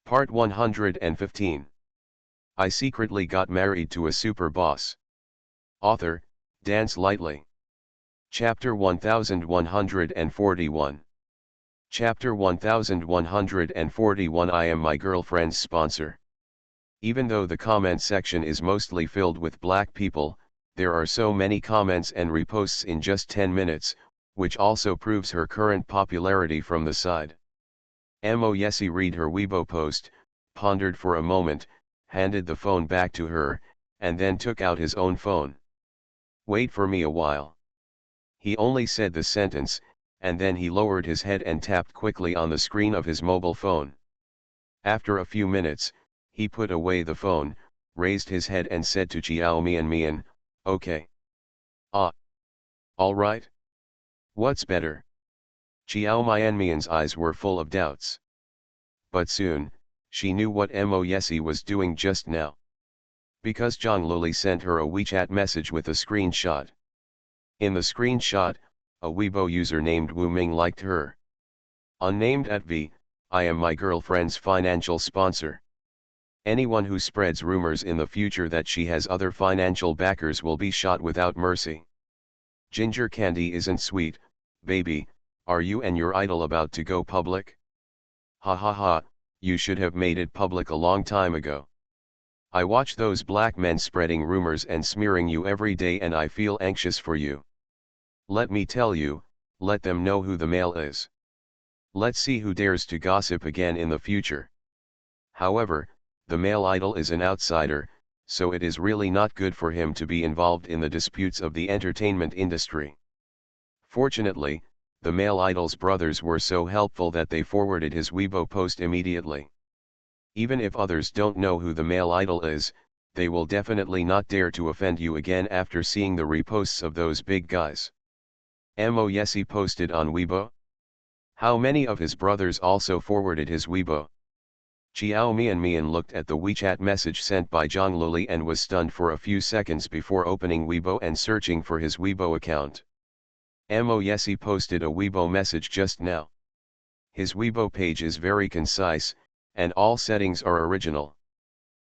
Part 115. I secretly got married to a super boss. Author, Dance Lightly. Chapter 1141. Chapter 1141. I am my girlfriend's sponsor. Even though the comment section is mostly filled with black people, there are so many comments and reposts in just 10 minutes, which also proves her current popularity from the side. Mo Yessi read her Weibo post, pondered for a moment, handed the phone back to her, and then took out his own phone. Wait for me a while. He only said the sentence, and then he lowered his head and tapped quickly on the screen of his mobile phone. After a few minutes, he put away the phone, raised his head and said to Chiao Mian, okay. Ah. Alright. What's better? Chiao Mian's eyes were full of doubts. But soon, she knew what Mo Yessi was doing just now. Because Zhang Luli sent her a WeChat message with a screenshot. In the screenshot, a Weibo user named Wu Ming liked her. Unnamed @V, I am my girlfriend's financial sponsor. Anyone who spreads rumors in the future that she has other financial backers will be shot without mercy. Ginger candy isn't sweet, baby. Are you and your idol about to go public? Ha ha ha, you should have made it public a long time ago. I watch those black men spreading rumors and smearing you every day and I feel anxious for you. Let me tell you, let them know who the male is. Let's see who dares to gossip again in the future. However, the male idol is an outsider, so it is really not good for him to be involved in the disputes of the entertainment industry. Fortunately, the male idol's brothers were so helpful that they forwarded his Weibo post immediately. Even if others don't know who the male idol is, they will definitely not dare to offend you again after seeing the reposts of those big guys. Mo Yessi posted on Weibo. How many of his brothers also forwarded his Weibo? Chiao Mian looked at the WeChat message sent by Zhang Luli and was stunned for a few seconds before opening Weibo and searching for his Weibo account. Mo Yessi posted a Weibo message just now. His Weibo page is very concise, and all settings are original.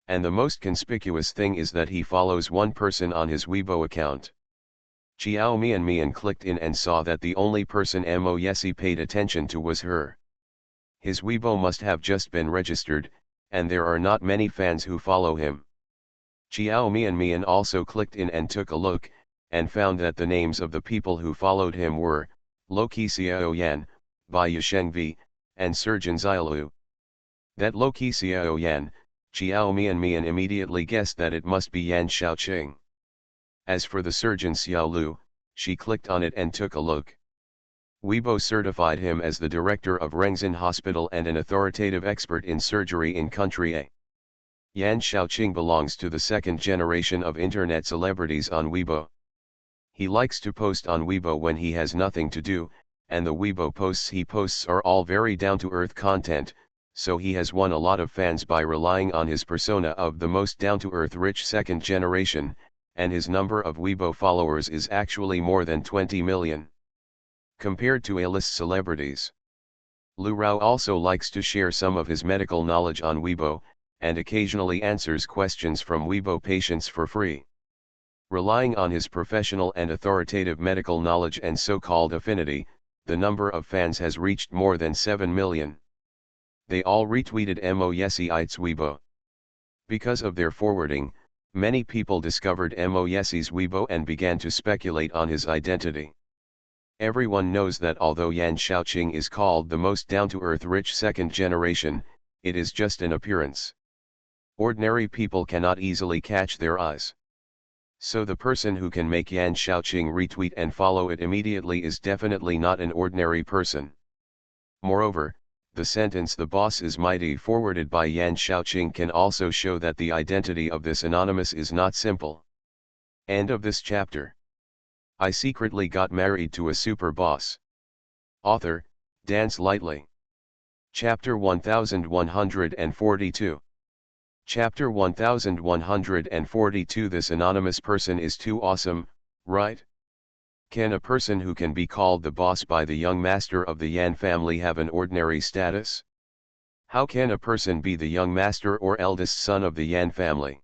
And the most conspicuous thing is that he follows one person on his Weibo account. Chiao Mian clicked in and saw that the only person Mo Yessi paid attention to was her. His Weibo must have just been registered, and there are not many fans who follow him. Chiao Mian also clicked in and took a look, and found that the names of the people who followed him were, Loki Xiao Yan, Bai Yisheng V, and Surgeon Xiaolu. That Loki Xiao Yan, Chiao Mian immediately guessed that it must be Yan Xiaoqing. As for the Surgeon Xiaolu, she clicked on it and took a look. Weibo certified him as the director of Rengzhen Hospital and an authoritative expert in surgery in Country A. Yan Xiaoqing belongs to the second generation of internet celebrities on Weibo. He likes to post on Weibo when he has nothing to do, and the Weibo posts he posts are all very down-to-earth content, so he has won a lot of fans by relying on his persona of the most down-to-earth rich second generation, and his number of Weibo followers is actually more than 20 million. Compared to A-list celebrities. Lu Rao also likes to share some of his medical knowledge on Weibo, and occasionally answers questions from Weibo patients for free. Relying on his professional and authoritative medical knowledge and so-called affinity, the number of fans has reached more than 7 million. They all retweeted Mo Yessi's Weibo. Because of their forwarding, many people discovered Mo Yessi's Weibo and began to speculate on his identity. Everyone knows that although Yan Xiaoqing is called the most down-to-earth rich second generation, it is just an appearance. Ordinary people cannot easily catch their eyes. So the person who can make Yan Xiaoqing retweet and follow it immediately is definitely not an ordinary person. Moreover, the sentence "the boss is mighty" forwarded by Yan Xiaoqing can also show that the identity of this anonymous is not simple. End of this chapter. I secretly got married to a super boss. Author, Dance Lightly. Chapter 1142. Chapter 1142. This anonymous person is too awesome, right? Can a person who can be called the boss by the young master of the Yan family have an ordinary status? How can a person be the young master or eldest son of the Yan family?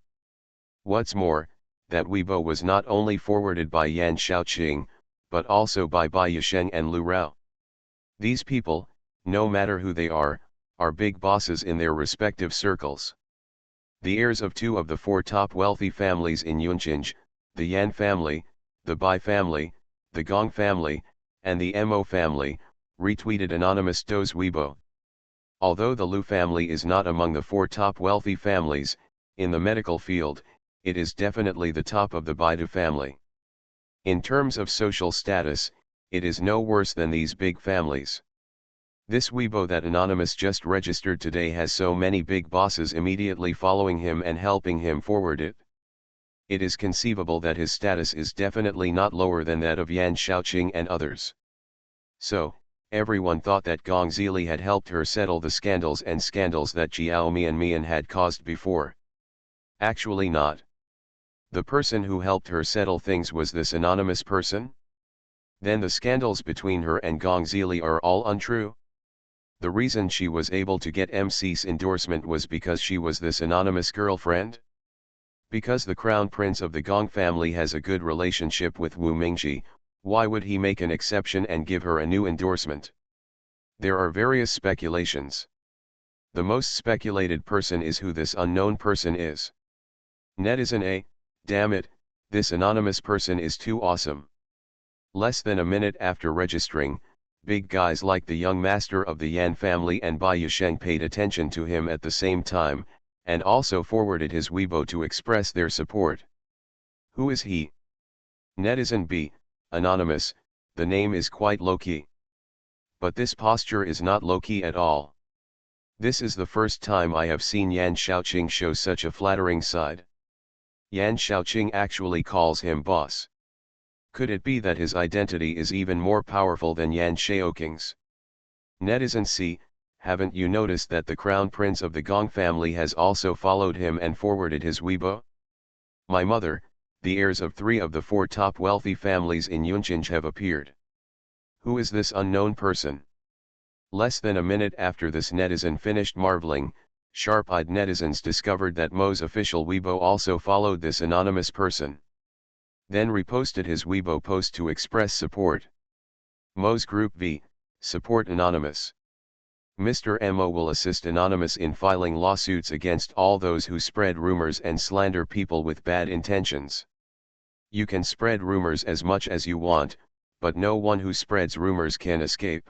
What's more, that Weibo was not only forwarded by Yan Shaoqing, but also by Bai Yisheng and Lu Rao. These people, no matter who they are big bosses in their respective circles. The heirs of two of the four top wealthy families in Yunqing, the Yan family, the Bai family, the Gong family, and the Mo family, retweeted anonymous Do's Weibo. Although the Lu family is not among the four top wealthy families, in the medical field, it is definitely the top of the Baidu family. In terms of social status, it is no worse than these big families. This Weibo that Anonymous just registered today has so many big bosses immediately following him and helping him forward it. It is conceivable that his status is definitely not lower than that of Yan Shaoqing and others. So, everyone thought that Gong Zili had helped her settle the scandals that Jiao Mian had caused before. Actually not. The person who helped her settle things was this anonymous person? Then the scandals between her and Gong Zili are all untrue? The reason she was able to get MC's endorsement was because she was this anonymous girlfriend? Because the crown prince of the Gong family has a good relationship with Wu Mingji, why would he make an exception and give her a new endorsement? There are various speculations. The most speculated person is who this unknown person is. Netizen A, damn it, this anonymous person is too awesome. Less than a minute after registering, big guys like the young master of the Yan family and Bai Yisheng paid attention to him at the same time, and also forwarded his Weibo to express their support. Who is he? Netizen B, anonymous, the name is quite low-key. But this posture is not low-key at all. This is the first time I have seen Yan Shaoqing show such a flattering side. Yan Shaoqing actually calls him boss. Could it be that his identity is even more powerful than Yan Shaoqing's? Netizen C, haven't you noticed that the crown prince of the Gong family has also followed him and forwarded his Weibo? My mother, the heirs of three of the four top wealthy families in Yunqing have appeared. Who is this unknown person? Less than a minute after this netizen finished marveling, sharp-eyed netizens discovered that Mo's official Weibo also followed this anonymous person. Then reposted his Weibo post to express support. Mo's Group V, support Anonymous. Mr. Mo will assist Anonymous in filing lawsuits against all those who spread rumors and slander people with bad intentions. You can spread rumors as much as you want, but no one who spreads rumors can escape.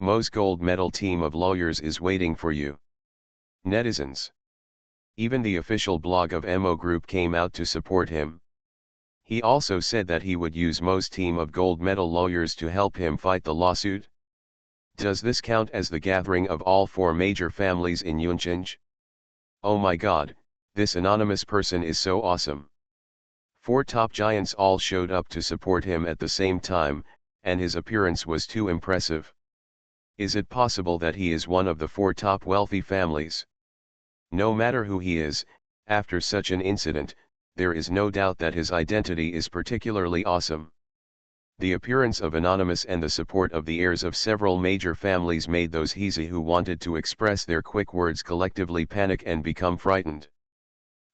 Mo's gold medal team of lawyers is waiting for you. Netizens. Even the official blog of Mo Group came out to support him. He also said that he would use Mo's team of gold medal lawyers to help him fight the lawsuit. Does this count as the gathering of all four major families in Yunqing? Oh my god, this anonymous person is so awesome. Four top giants all showed up to support him at the same time, and his appearance was too impressive. Is it possible that he is one of the four top wealthy families? No matter who he is, after such an incident, there is no doubt that his identity is particularly awesome. The appearance of Anonymous and the support of the heirs of several major families made those Heezy who wanted to express their quick words collectively panic and become frightened.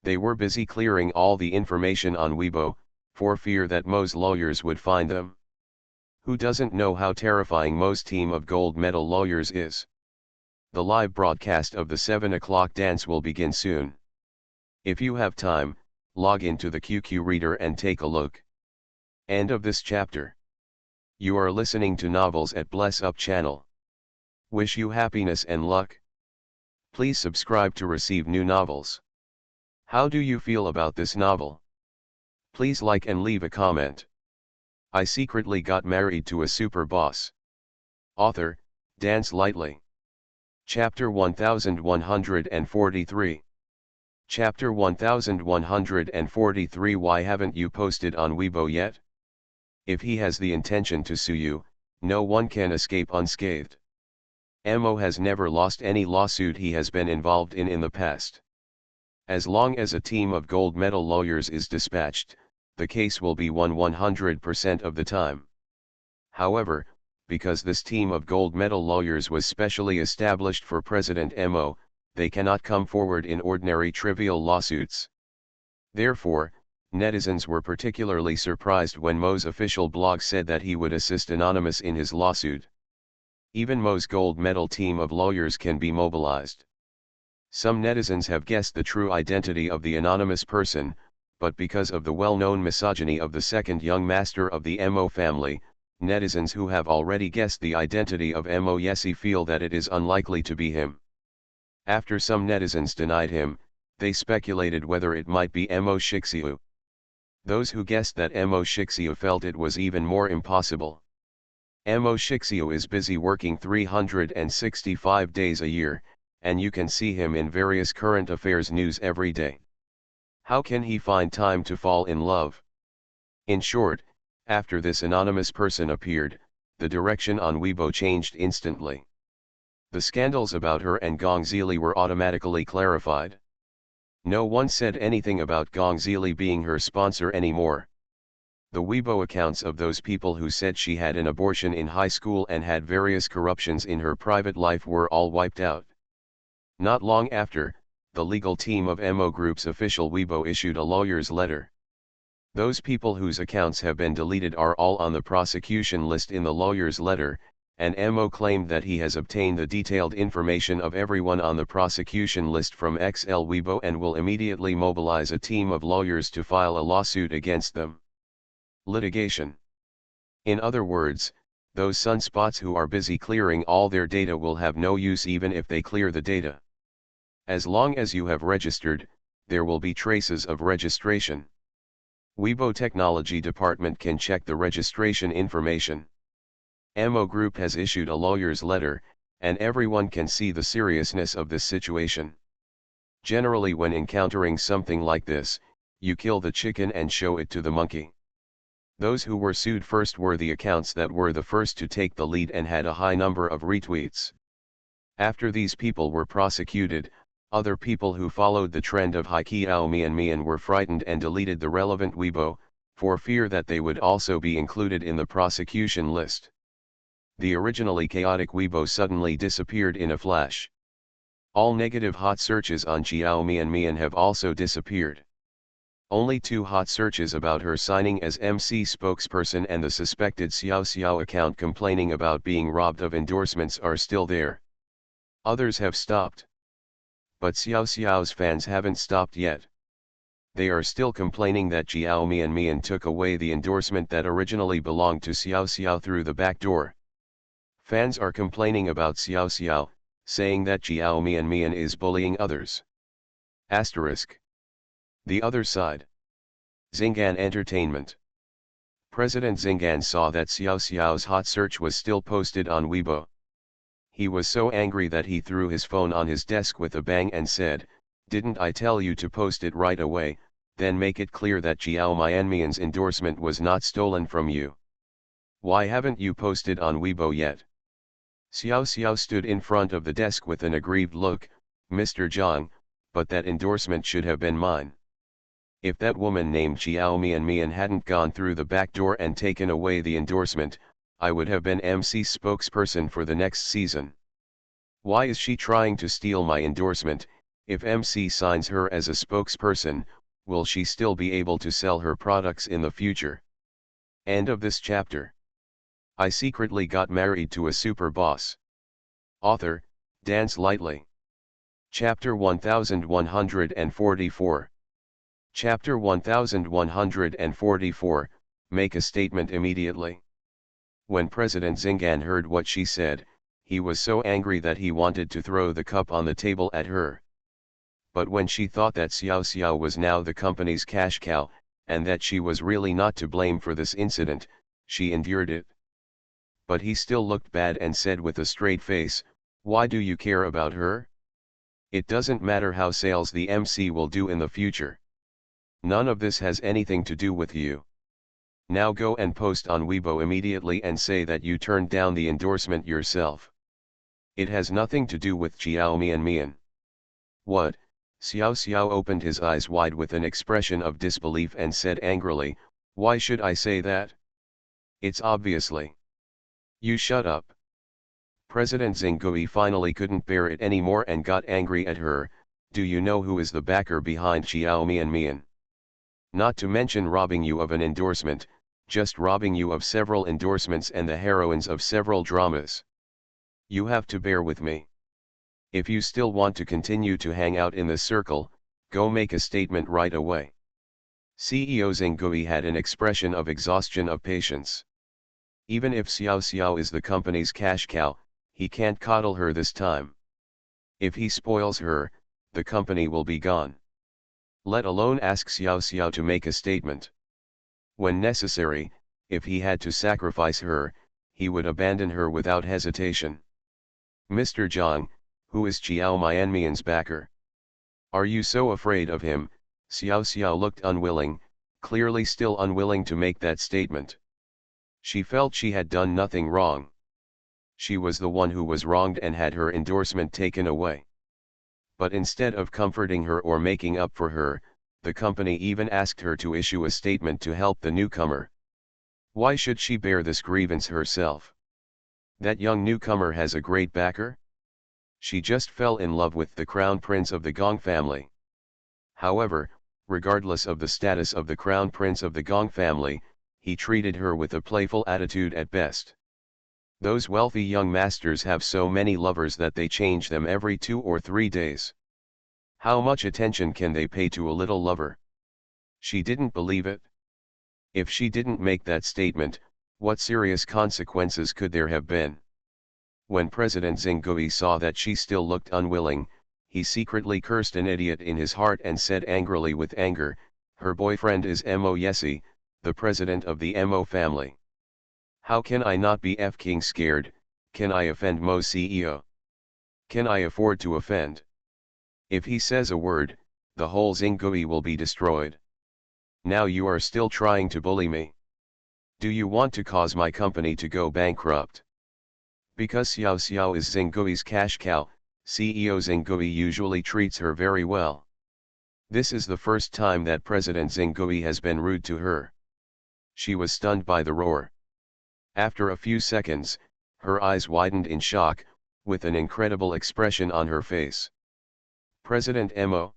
They were busy clearing all the information on Weibo, for fear that Mo's lawyers would find them. Who doesn't know how terrifying Mo's team of gold medal lawyers is? The live broadcast of the 7 o'clock dance will begin soon. If you have time, log into the QQ reader and take a look. End of this chapter. You are listening to Novels at Bless Up channel. Wish you happiness and luck. Please subscribe to receive new novels. How do you feel about this novel? Please like and leave a comment. I secretly got married to a super boss. Author, Dance Lightly. Chapter 1143. Chapter 1143. Why haven't you posted on Weibo yet? If he has the intention to sue you, no one can escape unscathed. Mo has never lost any lawsuit he has been involved in the past. As long as a team of gold medal lawyers is dispatched, the case will be won 100% of the time. However, because this team of gold medal lawyers was specially established for President Mo, they cannot come forward in ordinary trivial lawsuits. Therefore, netizens were particularly surprised when Mo's official blog said that he would assist Anonymous in his lawsuit. Even Mo's gold medal team of lawyers can be mobilized. Some netizens have guessed the true identity of the anonymous person, but because of the well-known misogyny of the second young master of the Mo family, netizens who have already guessed the identity of Mo Yesi feel that it is unlikely to be him. After some netizens denied him, they speculated whether it might be Mo Shixiu. Those who guessed that Mo Shixiu felt it was even more impossible. Mo Shixiu is busy working 365 days a year, and you can see him in various current affairs news every day. How can he find time to fall in love? In short, after this anonymous person appeared, the direction on Weibo changed instantly. The scandals about her and Gong Zili were automatically clarified. No one said anything about Gong Zili being her sponsor anymore. The Weibo accounts of those people who said she had an abortion in high school and had various corruptions in her private life were all wiped out. Not long after, the legal team of Mo Group's official Weibo issued a lawyer's letter. Those people whose accounts have been deleted are all on the prosecution list in the lawyer's letter, and Mo claimed that he has obtained the detailed information of everyone on the prosecution list from XL Weibo and will immediately mobilize a team of lawyers to file a lawsuit against them. Litigation. In other words, those sunspots who are busy clearing all their data will have no use even if they clear the data. As long as you have registered, there will be traces of registration. Weibo Technology Department can check the registration information. Mo Group has issued a lawyer's letter, and everyone can see the seriousness of this situation. Generally, when encountering something like this, you kill the chicken and show it to the monkey. Those who were sued first were the accounts that were the first to take the lead and had a high number of retweets. After these people were prosecuted, other people who followed the trend of Haikiao Mian were frightened and deleted the relevant Weibo, for fear that they would also be included in the prosecution list. The originally chaotic Weibo suddenly disappeared in a flash. All negative hot searches on Xiao Mian have also disappeared. Only 2 hot searches about her signing as MC spokesperson and the suspected Xiao Xiao account complaining about being robbed of endorsements are still there. Others have stopped. But Xiao Xiao's fans haven't stopped yet. They are still complaining that Xiao Mian took away the endorsement that originally belonged to Xiao Xiao through the back door. Fans are complaining about Xiao Xiao, saying that Xiao Mian is bullying others. Asterisk. The other side. Zingan Entertainment. President Zingan saw that Xiao Xiao's hot search was still posted on Weibo. He was so angry that he threw his phone on his desk with a bang and said, "Didn't I tell you to post it right away, then make it clear that Xiao Mian's endorsement was not stolen from you? Why haven't you posted on Weibo yet?" Xiao Xiao stood in front of the desk with an aggrieved look. "Mr. Zhang, but that endorsement should have been mine. If that woman named Xiao Mian hadn't gone through the back door and taken away the endorsement, I would have been MC's spokesperson for the next season. Why is she trying to steal my endorsement? If MC signs her as a spokesperson, will she still be able to sell her products in the future?" End of this chapter. I secretly got married to a super boss. Author, Dance Lightly. Chapter 1144. Chapter 1144, Make a statement immediately. When President Zingan heard what she said, he was so angry that he wanted to throw the cup on the table at her. But when she thought that Xiao Xiao was now the company's cash cow, and that she was really not to blame for this incident, she endured it. But he still looked bad and said with a straight face, "Why do you care about her? It doesn't matter how sales the MC will do in the future. None of this has anything to do with you. Now go and post on Weibo immediately and say that you turned down the endorsement yourself. It has nothing to do with Xiao Mian." "What?" Xiao Xiao opened his eyes wide with an expression of disbelief and said angrily, "Why should I say that? It's obviously You shut up. President Zingui finally couldn't bear it anymore and got angry at her. Do you know who is the backer behind Xiao Mian? Not to mention robbing you of an endorsement, just robbing you of several endorsements and the heroines of several dramas. You have to bear with me. If you still want to continue to hang out in the circle, go make a statement right away. CEO Zingui had an expression of exhaustion of patience. Even if Xiao Xiao is the company's cash cow, he can't coddle her this time. If he spoils her, the company will be gone. Let alone ask Xiao Xiao to make a statement. When necessary, if he had to sacrifice her, he would abandon her without hesitation. Mr. Zhang, who is Xiao Mianmian's backer? Are you so afraid of him? Xiao Xiao looked unwilling, clearly still unwilling to make that statement. She felt she had done nothing wrong. She was the one who was wronged and had her endorsement taken away. But instead of comforting her or making up for her, the company even asked her to issue a statement to help the newcomer. Why should she bear this grievance herself? That young newcomer has a great backer? She just fell in love with the crown prince of the Gong family. However, regardless of the status of the crown prince of the Gong family, he treated her with a playful attitude at best. Those wealthy young masters have so many lovers that they change them every 2 or 3 days. How much attention can they pay to a little lover? She didn't believe it. If she didn't make that statement, what serious consequences could there have been? When President Zingui saw that she still looked unwilling, he secretly cursed an idiot in his heart and said angrily with anger, her boyfriend is Mo Yesi, the president of the Mo family. How can I not be f***ing scared? Can I offend Mo CEO? Can I afford to offend? If he says a word, the whole Zingui will be destroyed. Now you are still trying to bully me. Do you want to cause my company to go bankrupt? Because Xiao Xiao is Zingui's cash cow, CEO Zingui usually treats her very well. This is the first time that President Zingui has been rude to her. She was stunned by the roar. After a few seconds, her eyes widened in shock, with an incredible expression on her face. President Mo?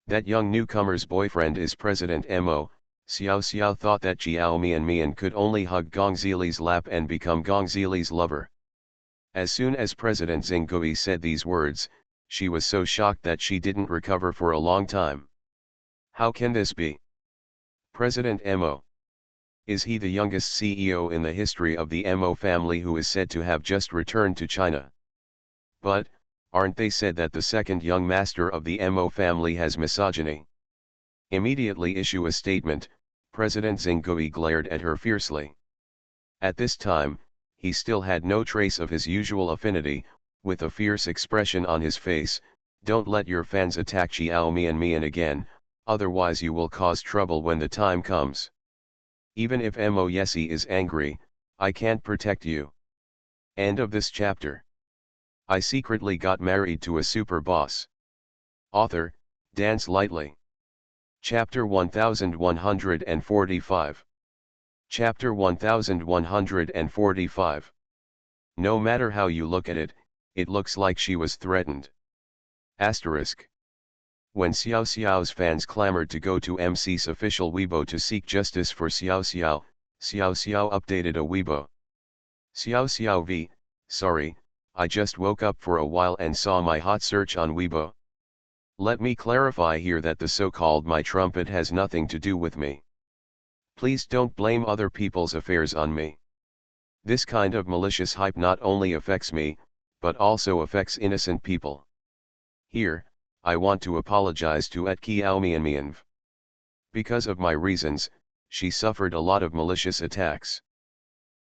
That young newcomer's boyfriend is President Mo. Xiao Xiao thought that Xiao Mian could only hug Gong Zili's lap and become Gong Zili's lover. As soon as President Zingui said these words, she was so shocked that she didn't recover for a long time. How can this be? President Mo. Is he the youngest CEO in the history of the Mo family who is said to have just returned to China? But, aren't they said that the second young master of the Mo family has misogyny? Immediately issue a statement, President Zingui glared at her fiercely. At this time, he still had no trace of his usual affinity, with a fierce expression on his face. Don't let your fans attack Xiao Mian again, otherwise you will cause trouble when the time comes. Even if Mo Yesi is angry, I can't protect you. End of this chapter. I secretly got married to a super boss. Author, Dance Lightly. Chapter 1145. Chapter 1145. No matter how you look at it, it looks like she was threatened. Asterisk. When Xiao Xiao's fans clamored to go to MC's official Weibo to seek justice for Xiao Xiao, Xiao Xiao updated a Weibo. Xiao Xiao v, sorry, I just woke up for a while and saw my hot search on Weibo. Let me clarify here that the so-called My Trumpet has nothing to do with me. Please don't blame other people's affairs on me. This kind of malicious hype not only affects me, but also affects innocent people. Here, I want to apologize to Xiao Mianmian. Because of my reasons, she suffered a lot of malicious attacks.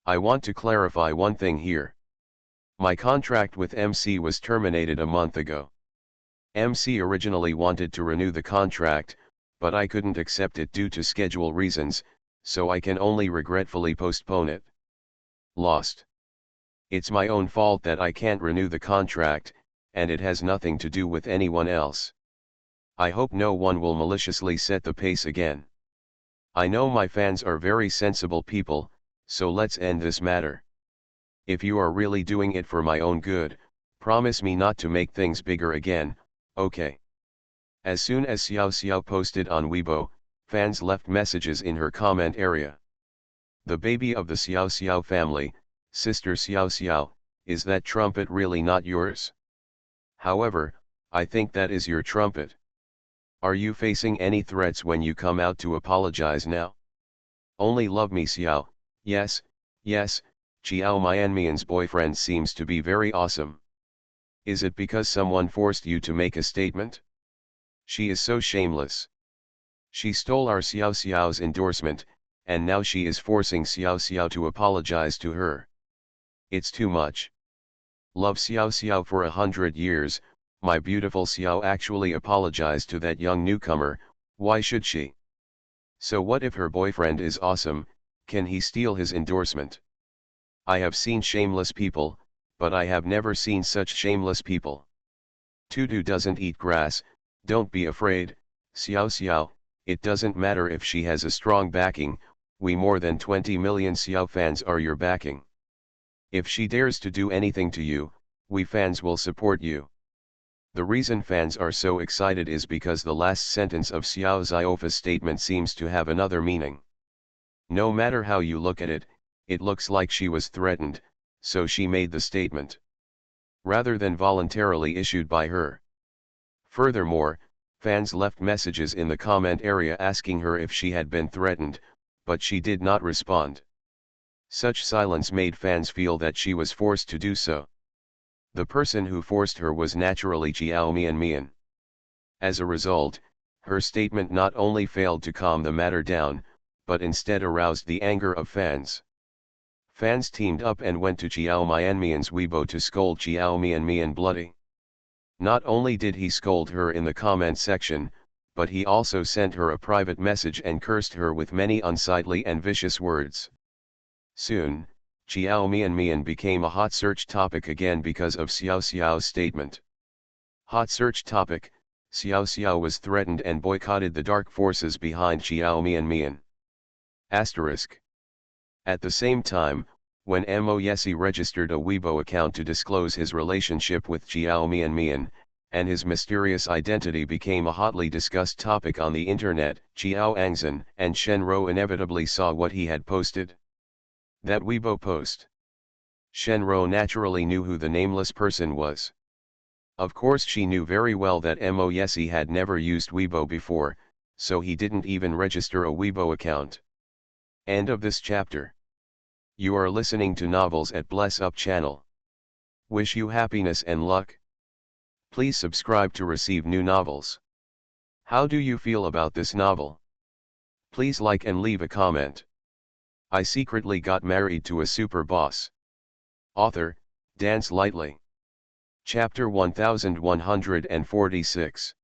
I want to clarify one thing here. My contract with MC was terminated a month ago. MC originally wanted to renew the contract, but I couldn't accept it due to schedule reasons, so I can only regretfully postpone it. Lost. It's my own fault that I can't renew the contract, and it has nothing to do with anyone else. I hope no one will maliciously set the pace again. I know my fans are very sensible people, so let's end this matter. If you are really doing it for my own good, promise me not to make things bigger again, okay? As soon as Xiao Xiao posted on Weibo, fans left messages in her comment area. The baby of the Xiao Xiao family, sister Xiao Xiao, is that trumpet really not yours? However, I think that is your trumpet. Are you facing any threats when you come out to apologize now? Only love me Xiao, yes, yes, Chiao Mianmian's boyfriend seems to be very awesome. Is it because someone forced you to make a statement? She is so shameless. She stole our Xiao Xiao's endorsement, and now she is forcing Xiao Xiao to apologize to her. It's too much. Love Xiao Xiao for 100 years, my beautiful Xiao actually apologized to that young newcomer, why should she? So what if her boyfriend is awesome, can he steal his endorsement? I have seen shameless people, but I have never seen such shameless people. Tutu doesn't eat grass, don't be afraid, Xiao Xiao, it doesn't matter if she has a strong backing, we more than 20 million Xiao fans are your backing. If she dares to do anything to you, we fans will support you. The reason fans are so excited is because the last sentence of Xiao Ziofa's statement seems to have another meaning. No matter how you look at it, it looks like she was threatened, so she made the statement. Rather than voluntarily issued by her. Furthermore, fans left messages in the comment area asking her if she had been threatened, but she did not respond. Such silence made fans feel that she was forced to do so. The person who forced her was naturally Jiao Mian. As a result, her statement not only failed to calm the matter down, but instead aroused the anger of fans. Fans teamed up and went to Jiao Mianmian's Weibo to scold Jiao Mian bloody. Not only did he scold her in the comment section, but he also sent her a private message and cursed her with many unsightly and vicious words. Soon, Jiao Mian became a hot search topic again because of Xiao Xiao's statement. Hot search topic, Xiao Xiao was threatened and boycotted the dark forces behind Jiao Mian. Asterisk. At the same time, when Mo Yesi registered a Weibo account to disclose his relationship with Jiao Mian, and his mysterious identity became a hotly discussed topic on the internet, Jiao Angzhen and Shen Rou inevitably saw what he had posted. That Weibo post. Shen Rou naturally knew who the nameless person was. Of course she knew very well that Mo Yesi had never used Weibo before, so he didn't even register a Weibo account. End of this chapter. You are listening to Novels at Bless Up channel. Wish you happiness and luck. Please subscribe to receive new novels. How do you feel about this novel? Please like and leave a comment. I secretly got married to a super boss. Author, Dance Lightly. Chapter 1146.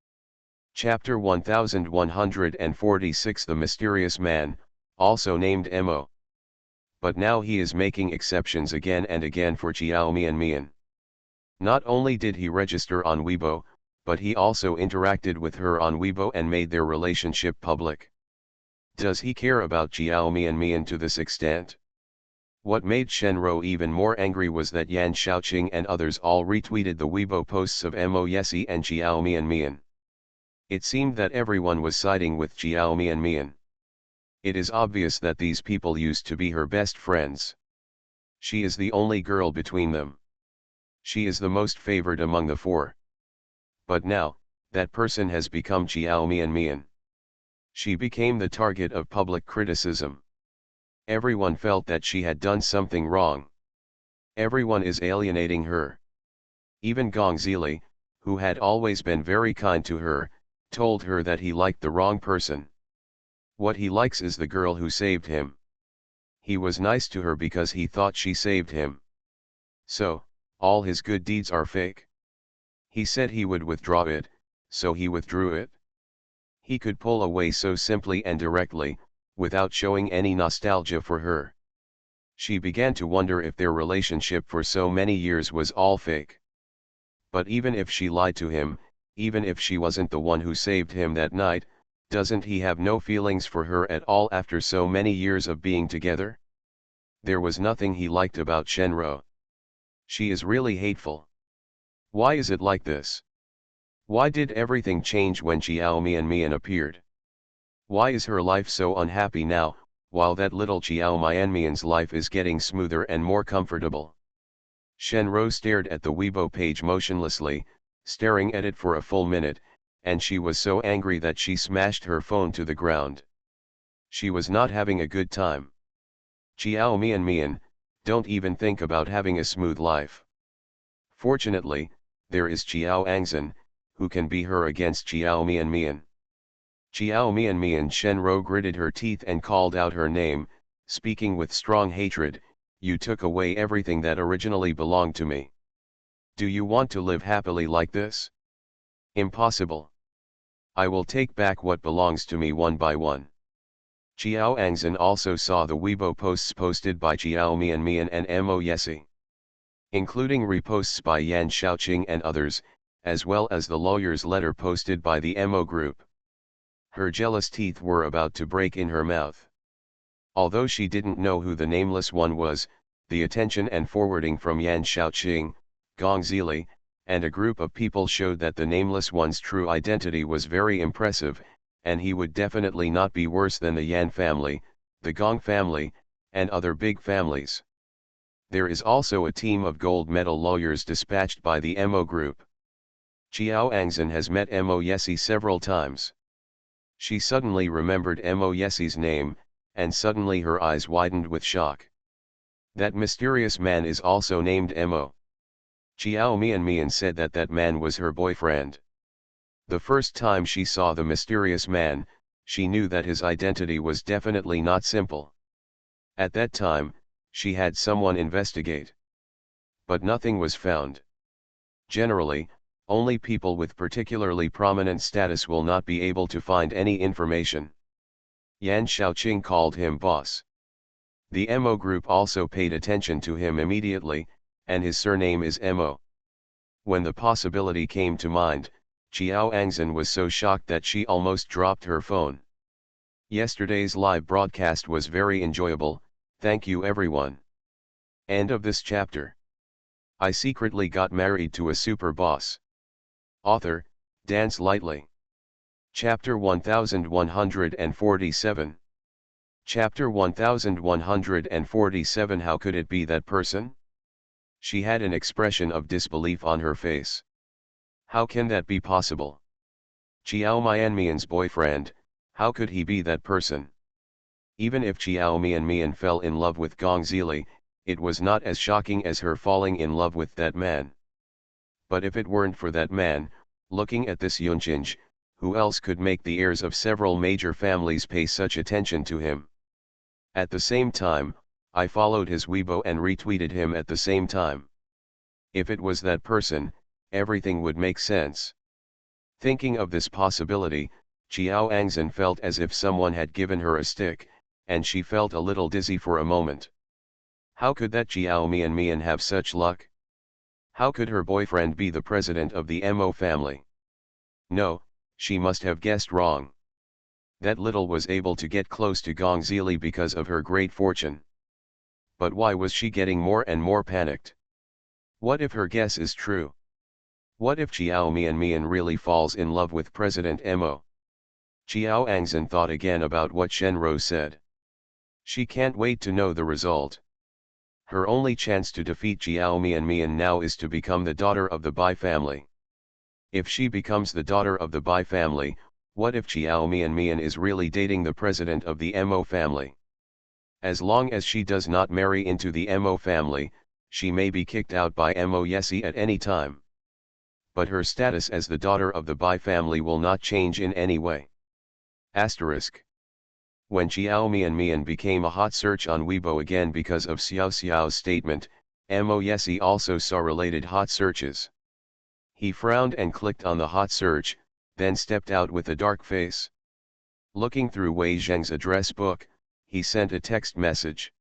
Chapter 1146 The Mysterious Man, also named Mo. But now he is making exceptions again and again for Jiao Mian. Not only did he register on Weibo, but he also interacted with her on Weibo and made their relationship public. Does he care about Jiao Mian to this extent? What made Shen Rou even more angry was that Yan Shaoqing and others all retweeted the Weibo posts of Mo Yesi and Jiao Mian. It seemed that everyone was siding with Jiao Mian. It is obvious that these people used to be her best friends. She is the only girl between them. She is the most favored among the four. But now, that person has become Jiao Mian. She became the target of public criticism. Everyone felt that she had done something wrong. Everyone is alienating her. Even Gong Zili, who had always been very kind to her, told her that he liked the wrong person. What he likes is the girl who saved him. He was nice to her because he thought she saved him. So, all his good deeds are fake. He said he would withdraw it, so he withdrew it. He could pull away so simply and directly, without showing any nostalgia for her. She began to wonder if their relationship for so many years was all fake. But even if she lied to him, even if she wasn't the one who saved him that night, doesn't he have no feelings for her at all after so many years of being together? There was nothing he liked about Shen Rou. She is really hateful. Why is it like this? Why did everything change when Chiao Mian appeared? Why is her life so unhappy now, while that little Chiao Mian's life is getting smoother and more comfortable? Shenro stared at the Weibo page motionlessly, staring at it for a full minute, and she was so angry that she smashed her phone to the ground. She was not having a good time. Chiao Mian, don't even think about having a smooth life. Fortunately, there is Chiao Angzan, who can be her against Chiao Mian. Chiao Mian Shenro gritted her teeth and called out her name, speaking with strong hatred. You took away everything that originally belonged to me. Do you want to live happily like this? Impossible. I will take back what belongs to me one by one. Chiao Angzan also saw the Weibo posts posted by Chiao Mian and Mo Yesi, including reposts by Yan Shaoqing and others, as well as the lawyer's letter posted by the Mo group. Her jealous teeth were about to break in her mouth. Although she didn't know who the nameless one was, the attention and forwarding from Yan Shaoqing, Gong Zili, and a group of people showed that the nameless one's true identity was very impressive, and he would definitely not be worse than the Yan family, the Gong family, and other big families. There is also a team of gold medal lawyers dispatched by the Mo group. Chiao Angzan has met Mo Yesi several times. She suddenly remembered Mo Yesi's name, and suddenly her eyes widened with shock. That mysterious man is also named Mo. Chiao Mian said that that man was her boyfriend. The first time she saw the mysterious man, she knew that his identity was definitely not simple. At that time, she had someone investigate. But nothing was found. Generally, only people with particularly prominent status will not be able to find any information. Yan Shaoqing called him boss. The Mo group also paid attention to him immediately, and his surname is Mo. When the possibility came to mind, Chiao Angzan was so shocked that she almost dropped her phone. Yesterday's live broadcast was very enjoyable, thank you everyone. End of this chapter. I secretly got married to a super boss. Author, Dance Lightly. Chapter 1147. Chapter 1147. How could it be that person? She had an expression of disbelief on her face. How can that be possible? Chiao Mian's boyfriend, how could he be that person? Even if Chiao Mian fell in love with Gong Zili, it was not as shocking as her falling in love with that man. But if it weren't for that man, looking at this Yunchinj, who else could make the heirs of several major families pay such attention to him? At the same time, I followed his Weibo and retweeted him at the same time. If it was that person, everything would make sense. Thinking of this possibility, Chiao Angzan felt as if someone had given her a stick, and she felt a little dizzy for a moment. How could that Chiao Mian have such luck? How could her boyfriend be the president of the Mo family? No, she must have guessed wrong. That little was able to get close to Gong Zili because of her great fortune. But why was she getting more and more panicked? What if her guess is true? What if Chiao Mian really falls in love with President Mo? Chiao Angzan thought again about what Shenro said. She can't wait to know the result. Her only chance to defeat Chiao Mian now is to become the daughter of the Bai family. If she becomes the daughter of the Bai family, what if Chiao Mian is really dating the president of the Mo family? As long as she does not marry into the Mo family, she may be kicked out by Mo Yesi at any time. But her status as the daughter of the Bai family will not change in any way. Asterisk. When Chiao Mian became a hot search on Weibo again because of Xiao Xiao's statement, Mo Yesi also saw related hot searches. He frowned and clicked on the hot search, then stepped out with a dark face. Looking through Wei Zheng's address book, he sent a text message.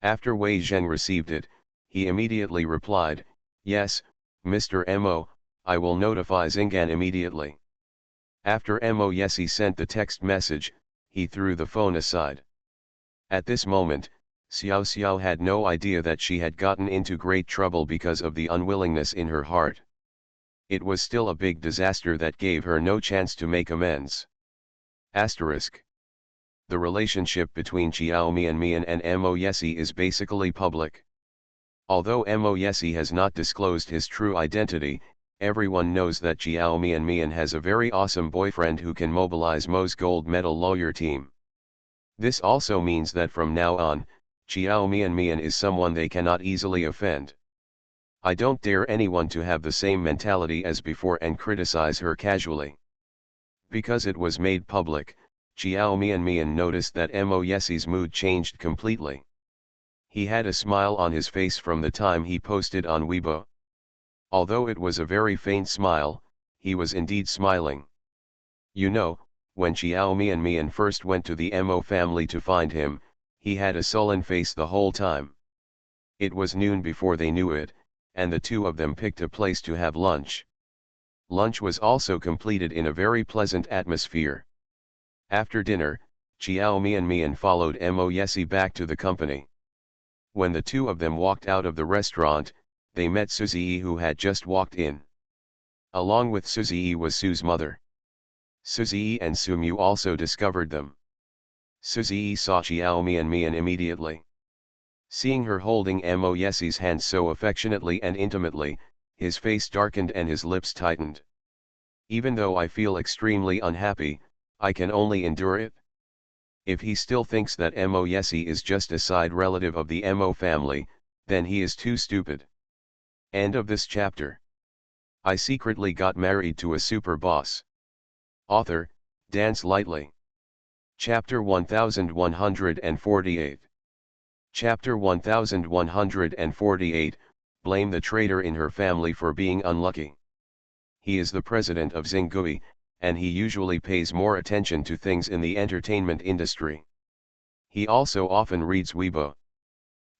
After Wei Zheng received it, he immediately replied, "Yes, Mr. Mo, I will notify Xingan immediately." After Mo Yesi sent the text message, he threw the phone aside. At this moment, Xiao Xiao had no idea that she had gotten into great trouble because of the unwillingness in her heart. It was still a big disaster that gave her no chance to make amends. Asterisk. The relationship between Xiao Mian and Mo Yesi is basically public. Although Mo Yesi has not disclosed his true identity, everyone knows that Xiao Mian has a very awesome boyfriend who can mobilize Mo's gold medal lawyer team. This also means that from now on, Xiao Mian is someone they cannot easily offend. I don't dare anyone to have the same mentality as before and criticize her casually. Because it was made public, Xiao Mian noticed that Mo Yesi's mood changed completely. He had a smile on his face from the time he posted on Weibo. Although it was a very faint smile, he was indeed smiling. You know, when Xiao Mian first went to the Mo family to find him, he had a sullen face the whole time. It was noon before they knew it, and the two of them picked a place to have lunch. Lunch was also completed in a very pleasant atmosphere. After dinner, Xiao Mian followed Mo Yesi back to the company. When the two of them walked out of the restaurant, they met Suzy, who had just walked in. Along with Suzy was Su's mother. Suzy and Sumu also discovered them. Suzy saw Xiao Mian immediately. Seeing her holding Mo Yesi's hand so affectionately and intimately, his face darkened and his lips tightened. Even though I feel extremely unhappy, I can only endure it. If he still thinks that Mo Yesi is just a side relative of the Mo family, then he is too stupid. End of this chapter. I secretly got married to a super boss. Author, Dance Lightly. Chapter 1148. Chapter 1148, Blame the traitor in her family for being unlucky. He is the president of Xinggui, and he usually pays more attention to things in the entertainment industry. He also often reads Weibo.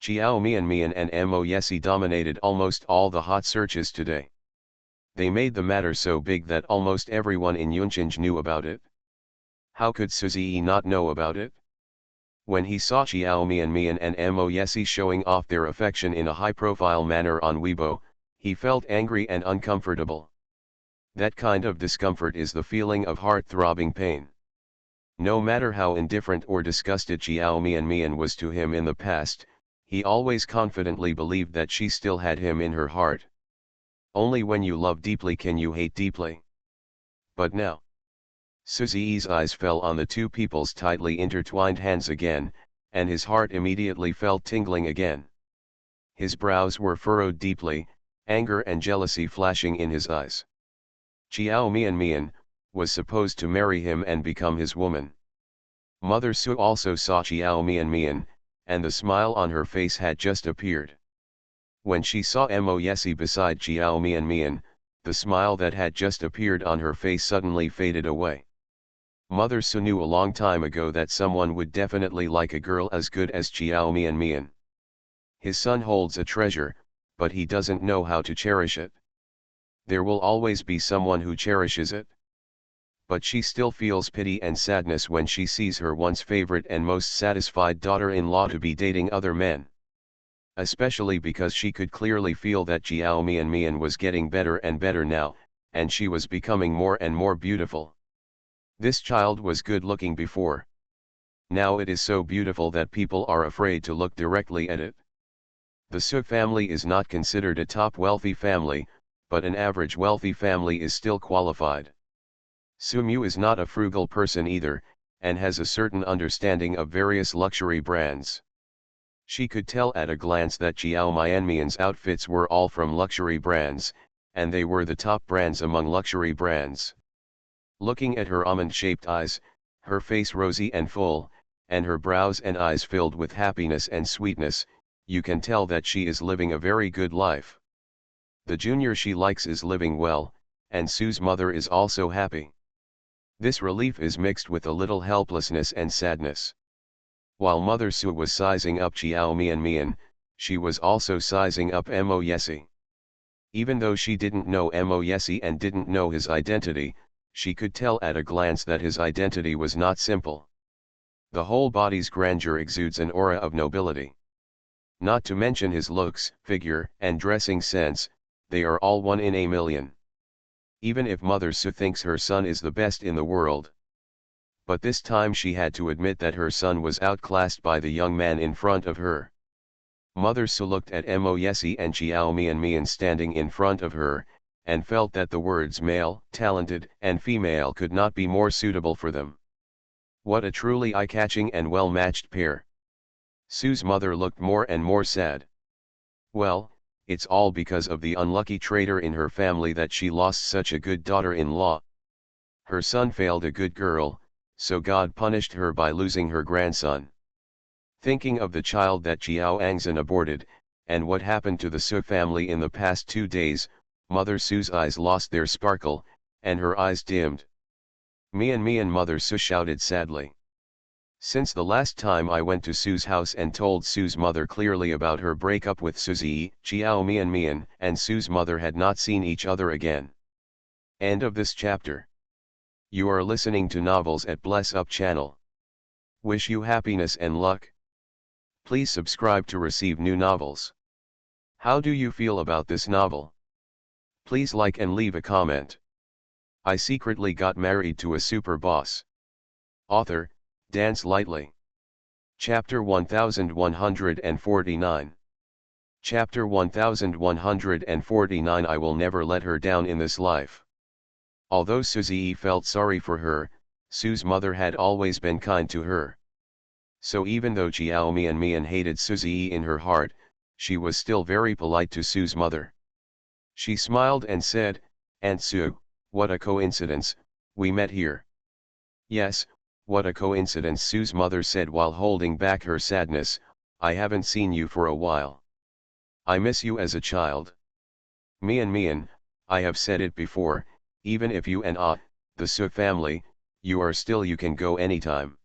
Xiao Mian and Mo Yesi dominated almost all the hot searches today. They made the matter so big that almost everyone in Yunchinj knew about it. How could Suzy not know about it? When he saw Xiao Mian and Mo Yesi showing off their affection in a high-profile manner on Weibo, he felt angry and uncomfortable. That kind of discomfort is the feeling of heart-throbbing pain. No matter how indifferent or disgusted Xiao Mian was to him in the past, he always confidently believed that she still had him in her heart. Only when you love deeply can you hate deeply. But now, Suzy's eyes fell on the two people's tightly intertwined hands again, and his heart immediately felt tingling again. His brows were furrowed deeply, anger and jealousy flashing in his eyes. Xiao Mian was supposed to marry him and become his woman. Mother Su also saw Xiao Mian, and the smile on her face had just appeared. When she saw Mo Yesi beside Xiao Mian, the smile that had just appeared on her face suddenly faded away. Mother Su knew a long time ago that someone would definitely like a girl as good as Xiao Mian. His son holds a treasure, but he doesn't know how to cherish it. There will always be someone who cherishes it. But she still feels pity and sadness when she sees her once favorite and most satisfied daughter-in-law to be dating other men. Especially because she could clearly feel that Xiao Mian was getting better and better now, and she was becoming more and more beautiful. This child was good-looking before. Now it is so beautiful that people are afraid to look directly at it. The Su family is not considered a top wealthy family, but an average wealthy family is still qualified. Sumu is not a frugal person either, and has a certain understanding of various luxury brands. She could tell at a glance that Xiao Mian's outfits were all from luxury brands, and they were the top brands among luxury brands. Looking at her almond-shaped eyes, her face rosy and full, and her brows and eyes filled with happiness and sweetness, you can tell that she is living a very good life. The junior she likes is living well, and Su's mother is also happy. This relief is mixed with a little helplessness and sadness. While Mother Su was sizing up Xiao Mian, she was also sizing up Mo Yesi. Even though she didn't know Mo Yesi and didn't know his identity, she could tell at a glance that his identity was not simple. The whole body's grandeur exudes an aura of nobility. Not to mention his looks, figure, and dressing sense, they are all 1 in a million. Even if Mother Su thinks her son is the best in the world. But this time she had to admit that her son was outclassed by the young man in front of her. Mother Su looked at Mo Yesi and Chiao Mian standing in front of her, and felt that the words male, talented, and female could not be more suitable for them. What a truly eye-catching and well-matched pair. Su's mother looked more and more sad. Well, it's all because of the unlucky traitor in her family that she lost such a good daughter-in-law. Her son failed a good girl, so God punished her by losing her grandson. Thinking of the child that Chiao Angzan aborted, and what happened to the Su family in the past 2 days, Mother Su's eyes lost their sparkle, and her eyes dimmed. Mian Mother Su shouted sadly. Since the last time I went to Su's house and told Su's mother clearly about her breakup with Suzy, Chiao Mian and Su's mother had not seen each other again. End of this chapter. You are listening to Novels at Bless Up channel. Wish you happiness and luck. Please subscribe to receive new novels. How do you feel about this novel? Please like and leave a comment. I secretly got married to a super boss. Author, Dance Lightly. Chapter 1149. Chapter 1149. I will never let her down in this life. Although Suzy felt sorry for her, Su's mother had always been kind to her. So even though Chiao Mian hated Suzy in her heart, she was still very polite to Su's mother. She smiled and said, "Aunt Su, what a coincidence, we met here." "Yes, what a coincidence," Su's mother said while holding back her sadness, "I haven't seen you for a while. I miss you as a child." Mian, I have said it before, even if you and the Su family, you can go anytime.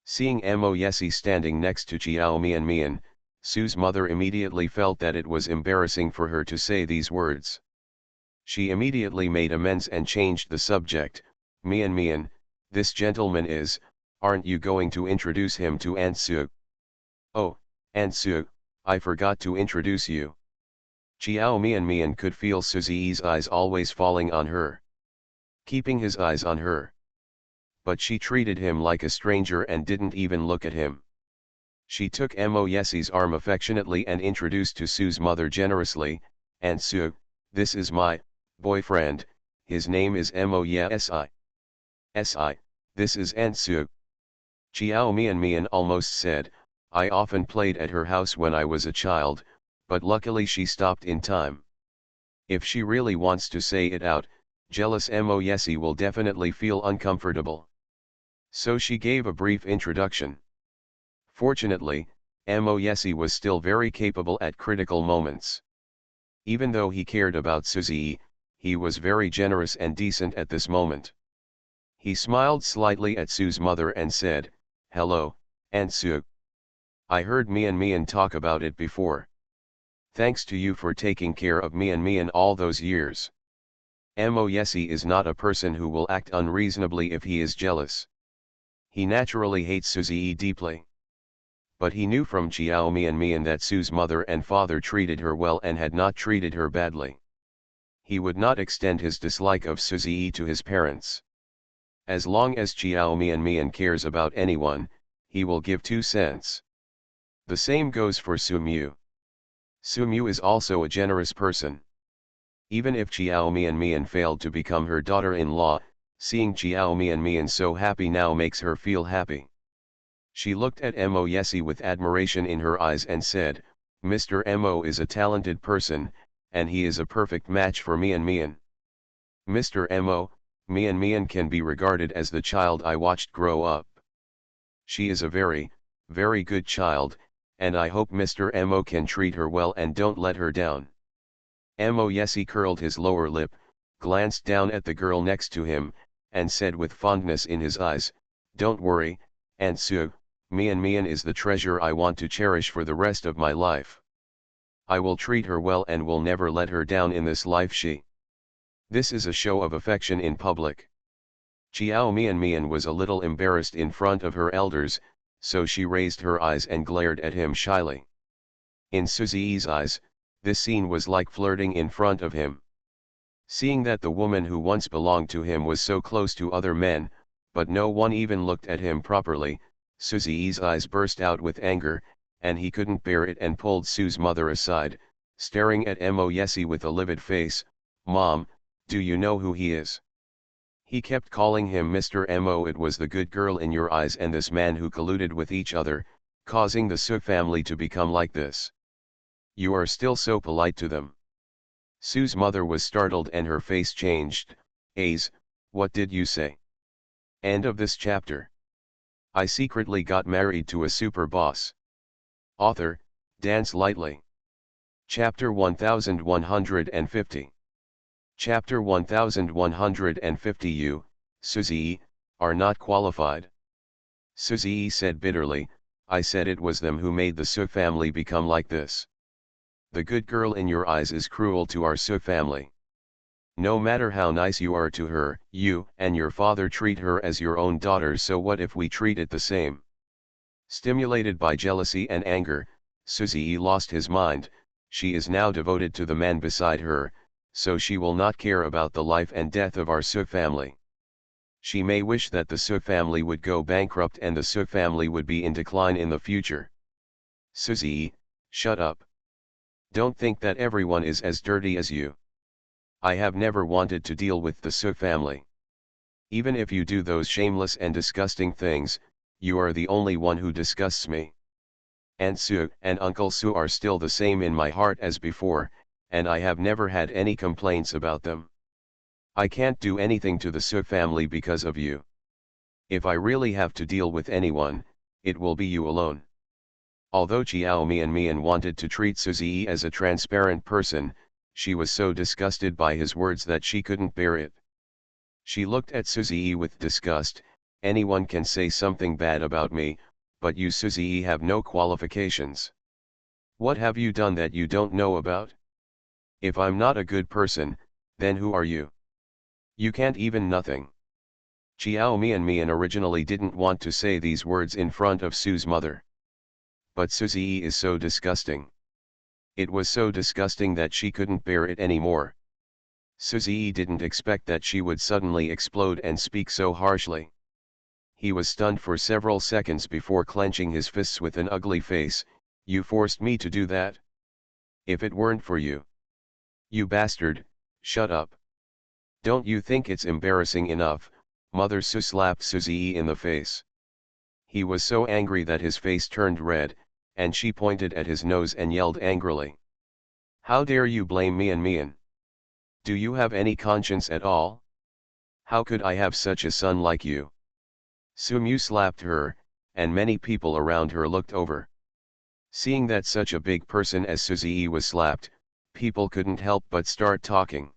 Seeing Mo Yesi standing next to Chiao Mian, Su's mother immediately felt that it was embarrassing for her to say these words. She immediately made amends and changed the subject. Mian, this gentleman is, aren't you going to introduce him to Aunt Su?" "Oh, Aunt Su, I forgot to introduce you." Chiao Mian could feel Suzy's eyes always falling on her. Keeping his eyes on her. But she treated him like a stranger and didn't even look at him. She took Mo Yesi's arm affectionately and introduced to Su's mother generously, "Aunt Su, this is my boyfriend, his name is Mo Yesi. This is Aunt Su." Chiao Mian almost said, "I often played at her house when I was a child," but luckily she stopped in time. If she really wants to say it out, jealous Mo Yesi will definitely feel uncomfortable. So she gave a brief introduction. Fortunately, Mo Yesi was still very capable at critical moments. Even though he cared about Suzy, he was very generous and decent at this moment. He smiled slightly at Su's mother and said, "Hello, Aunt Su. I heard Mian talk about it before. Thanks to you for taking care of Mian all those years. Mo Yesi is not a person who will act unreasonably if he is jealous. He naturally hates Suzy deeply. But he knew from Chiao Mian that Su's mother and father treated her well and had not treated her badly. He would not extend his dislike of Suzy to his parents. As long as Chiao Mian cares about anyone, he will give 2 cents. The same goes for Su Mu. Su Mu is also a generous person. Even if Chiao Mian failed to become her daughter-in-law, seeing Chiao Mian so happy now makes her feel happy. She looked at Mo Yesi with admiration in her eyes and said, "Mr. Mo is a talented person, and he is a perfect match for Mian. Mr. Mo, Mian can be regarded as the child I watched grow up. She is a very, very good child, and I hope Mr. Mo can treat her well and don't let her down." Mo Yesi curled his lower lip, glanced down at the girl next to him, and said with fondness in his eyes, "Don't worry, Aunt Su, Mian is the treasure I want to cherish for the rest of my life. I will treat her well and will never let her down in this life." This is a show of affection in public. Chiao Mian was a little embarrassed in front of her elders, so she raised her eyes and glared at him shyly. In Suzi's eyes, this scene was like flirting in front of him. Seeing that the woman who once belonged to him was so close to other men, but no one even looked at him properly, Suzi's eyes burst out with anger, and he couldn't bear it and pulled Sue's mother aside, staring at Moyesi with a livid face. "Mom, do you know who he is?" He kept calling him Mr. Mo. It was the good girl in your eyes and this man who colluded with each other, causing the Sue family to become like this. You are still so polite to them. Sue's mother was startled and her face changed. "Aze, what did you say?" End of this chapter. I secretly got married to a super boss. Author, Dance Lightly. Chapter 1150. Chapter 1150. You, Suzy, are not qualified. Suzy said bitterly, "I said it was them who made the Sue family become like this. The good girl in your eyes is cruel to our Sue family. No matter how nice you are to her, you and your father treat her as your own daughter, so what if we treat it the same?" Stimulated by jealousy and anger, Suzy lost his mind. She is now devoted to the man beside her, so she will not care about the life and death of our Sue family. She may wish that the Sue family would go bankrupt and the Sue family would be in decline in the future. Suzy, shut up. Don't think that everyone is as dirty as you. I have never wanted to deal with the Sue family. Even if you do those shameless and disgusting things, you are the only one who disgusts me. Aunt Sue and Uncle Sue are still the same in my heart as before, and I have never had any complaints about them. I can't do anything to the Sue family because of you. If I really have to deal with anyone, it will be you alone. Although Chiao Mian wanted to treat Suzy as a transparent person, she was so disgusted by his words that she couldn't bear it. She looked at Suzy with disgust. "Anyone can say something bad about me, but you Suzy have no qualifications. What have you done that you don't know about? If I'm not a good person, then who are you? You can't even nothing." Chiao Mian originally didn't want to say these words in front of Sue's mother. But Suzy is so disgusting. It was so disgusting that she couldn't bear it anymore. Suzy didn't expect that she would suddenly explode and speak so harshly. He was stunned for several seconds before clenching his fists with an ugly face. "You forced me to do that? If it weren't for you. You bastard, shut up. Don't you think it's embarrassing enough?" Mother Sue slapped Suzy in the face. He was so angry that his face turned red, and she pointed at his nose and yelled angrily. "How dare you blame Mian? Do you have any conscience at all? How could I have such a son like you?" Sumu slapped her, and many people around her looked over. Seeing that such a big person as Suzy was slapped, people couldn't help but start talking.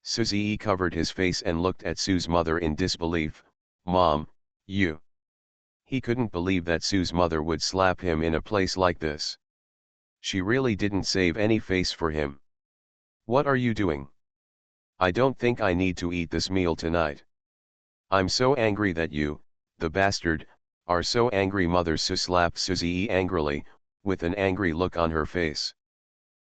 Suzy covered his face and looked at Sue's mother in disbelief. "Mom, you..." He couldn't believe that Sue's mother would slap him in a place like this. She really didn't save any face for him. "What are you doing? I don't think I need to eat this meal tonight. I'm so angry that you, the bastard, are so angry." Mother Sue slapped Suzy angrily, with an angry look on her face.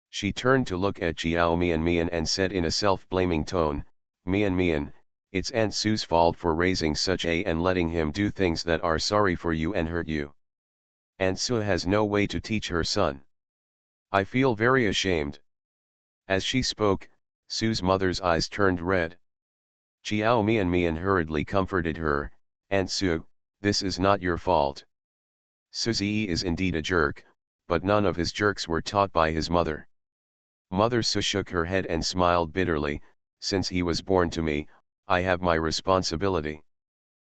She turned to look at Chiao Mian and said in a self-blaming tone, Mian, it's Aunt Sue's fault for raising such a and letting him do things that are sorry for you and hurt you. Aunt Sue has no way to teach her son. I feel very ashamed." As she spoke, Sue's mother's eyes turned red. Chiao Mian hurriedly comforted her. "Aunt Sue, this is not your fault. Suzy is indeed a jerk, but none of his jerks were taught by his mother." Mother Sue shook her head and smiled bitterly. "Since he was born to me, I have my responsibility.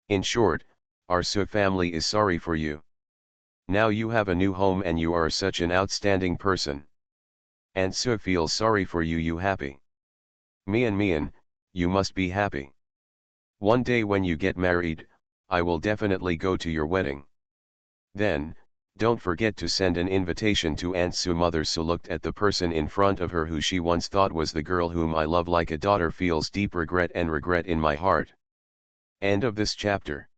In short, our Sue family is sorry for you. Now you have a new home and you are such an outstanding person. Aunt Sue feels sorry for you. You happy? Mian, you must be happy. One day when you get married, I will definitely go to your wedding. Then, don't forget to send an invitation to Aunt Sue." Mother Sue looked at the person in front of her who she once thought was the girl whom I love like a daughter. "Feels deep regret and regret in my heart." End of this chapter.